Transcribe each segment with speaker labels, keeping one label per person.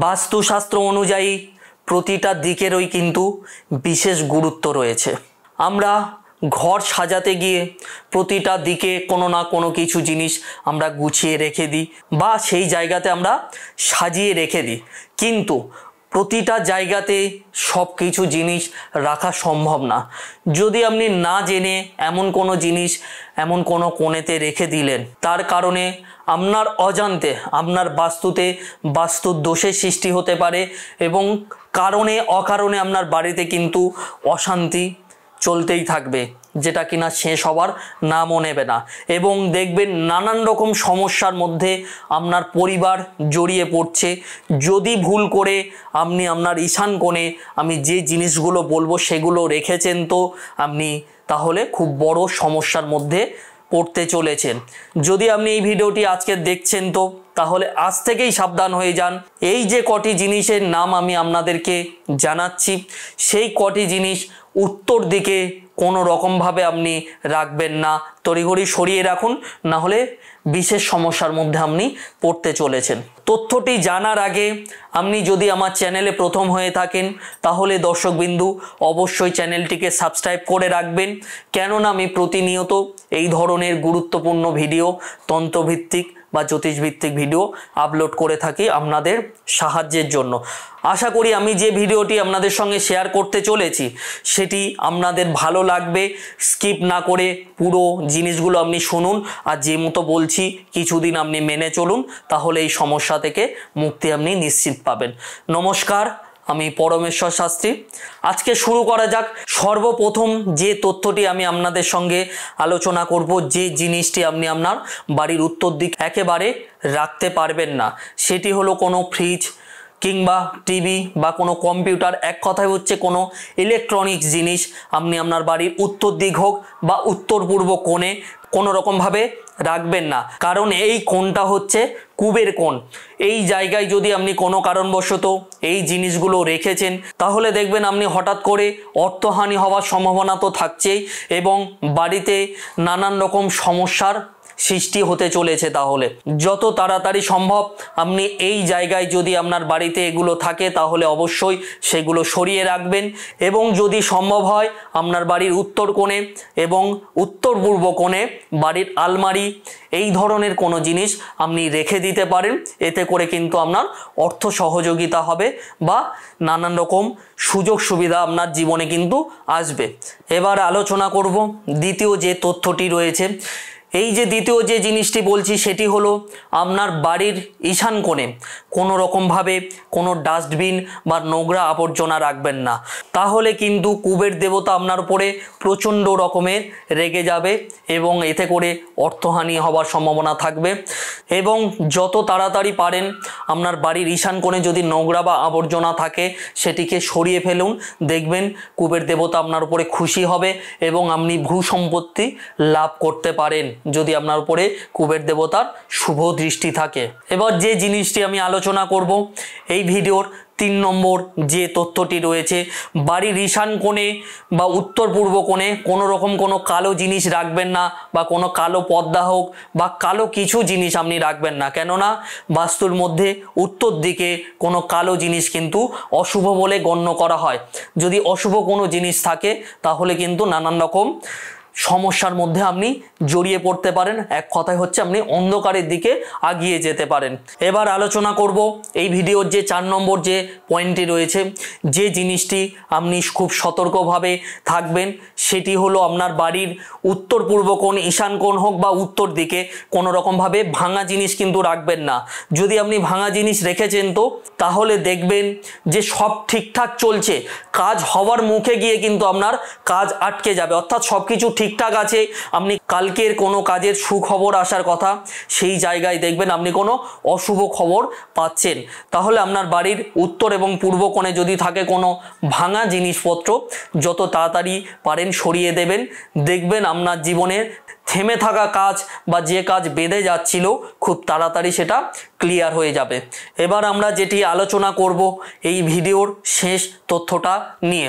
Speaker 1: বাস্তুশাস্ত্র অনুযায়ী প্রতিটা দিকেরই কিন্তু বিশেষ গুরুত্ব রয়েছে। আমরা ঘর সাজাতে গিয়ে প্রতিটা দিকে কোনো না কোনো কিছু জিনিস আমরা গুছিয়ে রেখে দিই বা সেই জায়গাতে আমরা সাজিয়ে রেখে দিই, কিন্তু প্রতিটা জায়গাতে সব কিছু জিনিস রাখা সম্ভব না। যদি আপনি না জেনে এমন কোনো জিনিস এমন কোনো কোণেতে রেখে দিলেন, তার কারণে আপনার অজান্তে আপনার বাস্তুতে বাস্তুর দোষের সৃষ্টি হতে পারে এবং কারণে অকারণে আপনার বাড়িতে কিন্তু অশান্তি চলতেই থাকবে, যেটা কিনা শেষ হওয়ার নামও নেবে না। এবং দেখবেন নানান রকম সমস্যার মধ্যে আপনার পরিবার জড়িয়ে পড়ছে। যদি ভুল করে আপনি আপনার ঈশান কোণে আমি যে জিনিসগুলো বলবো সেগুলো রেখেছেন, তো আপনি তাহলে খুব বড় সমস্যার মধ্যে পড়তে চলেছেন। যদি আপনি এই ভিডিওটি আজকে দেখছেন, তো তাহলে আজ থেকেই সাবধান হয়ে যান। এই যে কটি জিনিসের নাম আমি আপনাদেরকে জানাচ্ছি, সেই কটি জিনিস উত্তর দিকে কোনো রকমভাবে আপনি রাখবেন না, তড়িঘড়ি সরিয়ে রাখুন, না হলে বিশেষ সমস্যার মধ্যে আপনি পড়তে চলেছেন। তথ্যটি জানার আগে আপনি যদি আমার চ্যানেলে প্রথম হয়ে থাকেন, তাহলে দর্শকবিন্দু অবশ্যই চ্যানেলটিকে সাবস্ক্রাইব করে রাখবেন, কেননা আমি প্রতিনিয়ত এই ধরনের গুরুত্বপূর্ণ ভিডিও, তন্ত্রভিত্তিক বা জ্যোতিষভিত্তিক ভিডিও আপলোড করে থাকি আপনাদের সাহায্যের জন্য। আশা করি আমি যে ভিডিওটি আপনাদের সঙ্গে শেয়ার করতে চলেছি সেটি আপনাদের ভালো লাগবে। স্কিপ না করে পুরো জিনিসগুলো আপনি শুনুন, আর যে মতো বলছি কিছুদিন আপনি মেনে চলুন, তাহলে এই সমস্যা থেকে মুক্তি আপনি নিশ্চিত পাবেন। নমস্কার, আমি পরমেশ্বর শাস্ত্রী। আজকে শুরু করা যাক। সর্বপ্রথম যে তথ্যটি আমি আপনাদের সঙ্গে আলোচনা করব, যে জিনিসটি আপনি আপনার বাড়ির উত্তর দিক একেবারে রাখতে পারবেন না, সেটি হলো কোনো ফ্রিজ কিংবা টিভি বা কোনো কম্পিউটার, এক কথায় হচ্ছে কোনো ইলেকট্রনিক্স জিনিস আপনি আপনার বাড়ির উত্তর দিক হোক বা উত্তর পূর্ব কোণে কোনো রকমভাবে রাখবেন না। কারণ এই কোণটা হচ্ছে কুবের কোণ। এই জায়গায় যদি আপনি কোনো কারণবশত এই জিনিসগুলো রেখেছেন, তাহলে দেখবেন আপনি হঠাৎ করে অর্থহানি হওয়ার সম্ভাবনা তো থাকছেই, এবং বাড়িতে নানান রকম সমস্যার সৃষ্টি হতে চলেছে। তাহলে যত তাড়াতাড়ি সম্ভব আপনি এই জায়গায় যদি আপনার বাড়িতে এগুলো থাকে, তাহলে অবশ্যই সেগুলো সরিয়ে রাখবেন। এবং যদি সম্ভব হয় আপনার বাড়ির উত্তর কোণে এবং উত্তর পূর্ব কোণে বাড়ির আলমারি, এই ধরনের কোনো জিনিস আপনি রেখে দিতে পারেন। এতে করে কিন্তু আপনার অর্থ সহযোগিতা হবে বা নানান রকম সুযোগ সুবিধা আপনার জীবনে কিন্তু আসবে। এবার আলোচনা করব দ্বিতীয় যে তথ্যটি রয়েছে। এই যে দ্বিতীয় যে জিনিসটি বলছি সেটি হলো আপনার বাড়ির ঈশান কোণে কোনো রকমভাবে কোনো ডাস্টবিন বা নোংরা আবর্জনা রাখবেন না, তাহলে কিন্তু কুবের দেবতা আপনার উপরে প্রচণ্ড রকমের রেগে যাবে এবং এতে করে অর্থহানি হওয়ার সম্ভাবনা থাকবে। এবং যত তাড়াতাড়ি পারেন আপনার বাড়ির ঈশান কোণে যদি নোংরা বা আবর্জনা থাকে সেটিকে সরিয়ে ফেলুন। দেখবেন কুবের দেবতা আপনার উপরে খুশি হবে এবং আপনি ভূ সম্পত্তি লাভ করতে পারেন, যদি আপনার উপরে কুবের দেবতার শুভ দৃষ্টি থাকে। এবার যে জিনিসটি আমি আলোচনা করব এই ভিডিওর 3 নম্বর যে তথ্যটি রয়েছে, বাড়ির ঈশান কোণে বা উত্তর পূর্ব কোণে কোনো রকম কোনো কালো জিনিস রাখবেন না, বা কোনো কালো পর্দা হোক বা কালো কিছু জিনিস আপনি রাখবেন না। কেননা বাস্তুর মধ্যে উত্তর দিকে কোনো কালো জিনিস কিন্তু অশুভ বলে গণ্য করা হয়। যদি অশুভ কোনো জিনিস থাকে তাহলে কিন্তু নানান রকম সমস্যার মধ্যে আপনি জড়িয়ে পড়তে পারেন। এক কথায় হচ্ছে আপনি অন্ধকারের দিকে আগিয়ে যেতে পারেন। এবার আলোচনা করব এই ভিডিওর যে 4 নম্বর যে পয়েন্টটি রয়েছে, যে জিনিসটি আপনি খুব সতর্কভাবে থাকবেন সেটি হলো আপনার বাড়ির উত্তর পূর্ব কোণ, ঈশান কোণ হোক বা উত্তর দিকে কোনো রকমভাবে ভাঙা জিনিস কিন্তু রাখবেন না। যদি আপনি ভাঙা জিনিস রেখেছেন, তো তাহলে দেখবেন যে সব ঠিকঠাক চলছে, কাজ হওয়ার মুখে গিয়ে কিন্তু আপনার কাজ আটকে যাবে। অর্থাৎ সব কিছু ঠিকঠাক আছে, আপনি কালকের কোনো কাজের সুখবর আসার কথা, সেই জায়গায় দেখবেন আপনি কোনো অশুভ খবর পাচ্ছেন। তাহলে আপনার বাড়ির উত্তর এবং পূর্ব কোণে যদি থাকে কোনো ভাঙা জিনিসপত্র, যত তাড়াতাড়ি পারেন সরিয়ে দেবেন। দেখবেন আপনার জীবনের থেমে থাকা কাজ বা যে কাজ বেঁধে যাচ্ছিল খুব তাড়াতাড়ি সেটা ক্লিয়ার হয়ে যাবে। এবার আমরা যেটি আলোচনা করব এই ভিডিওর শেষ তথ্যটা নিয়ে,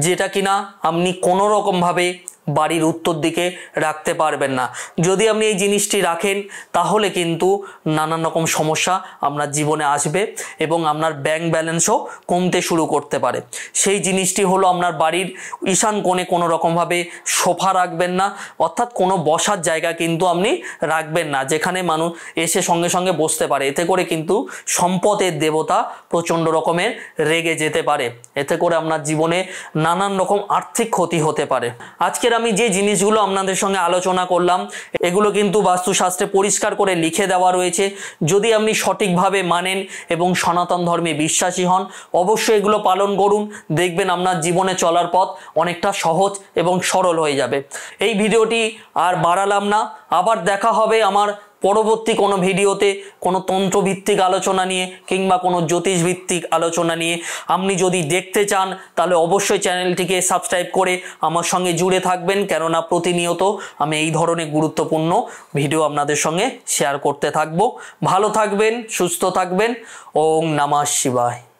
Speaker 1: যেটা কিনা আপনি কোনো রকমভাবে বাড়ির উত্তর দিকে রাখতে পারবেন না। যদি আপনি এই জিনিসটি রাখেন তাহলে কিন্তু নানান রকম সমস্যা আপনার জীবনে আসবে এবং আপনার ব্যাংক ব্যালেন্সও কমতে শুরু করতে পারে। সেই জিনিসটি হলো আপনার বাড়ির ঈশান কোণে কোনো রকমভাবে সোফা রাখবেন না, অর্থাৎ কোনো বসার জায়গা কিন্তু আপনি রাখবেন না যেখানে মানুষ এসে সঙ্গে সঙ্গে বসতে পারে। এতে করে কিন্তু সম্পদের দেবতা প্রচণ্ড রকমের রেগে যেতে পারে, এতে করে আপনার জীবনে নানান রকম আর্থিক ক্ষতি হতে পারে। আজকের আমি যে জিনিসগুলো আপনাদের সঙ্গে আলোচনা করলাম এগুলো কিন্তু বাস্তুশাস্ত্রে পরিষ্কার করে লিখে দেওয়া রয়েছে। যদি আপনি সঠিকভাবে মানেন এবং সনাতন ধর্মে বিশ্বাসী হন, অবশ্যই এগুলো পালন করুন, দেখবেন আপনার জীবনে চলার পথ অনেকটা সহজ এবং সরল হয়ে যাবে। এই ভিডিওটি আর বাড়ালাম না, আবার দেখা হবে আমার পরবর্তী কোনো ভিডিওতে কোনো তন্ত্রভিত্তিক আলোচনা নিয়ে কিংবা কোনো জ্যোতিষভিত্তিক আলোচনা নিয়ে। আপনি যদি দেখতে চান তাহলে অবশ্যই চ্যানেলটিকে সাবস্ক্রাইব করে আমার সঙ্গে জুড়ে থাকবেন, কেননা প্রতিনিয়ত আমি এই ধরনের গুরুত্বপূর্ণ ভিডিও আপনাদের সঙ্গে শেয়ার করতে থাকবো। ভালো থাকবেন, সুস্থ থাকবেন। ওম নমঃ শিবায়।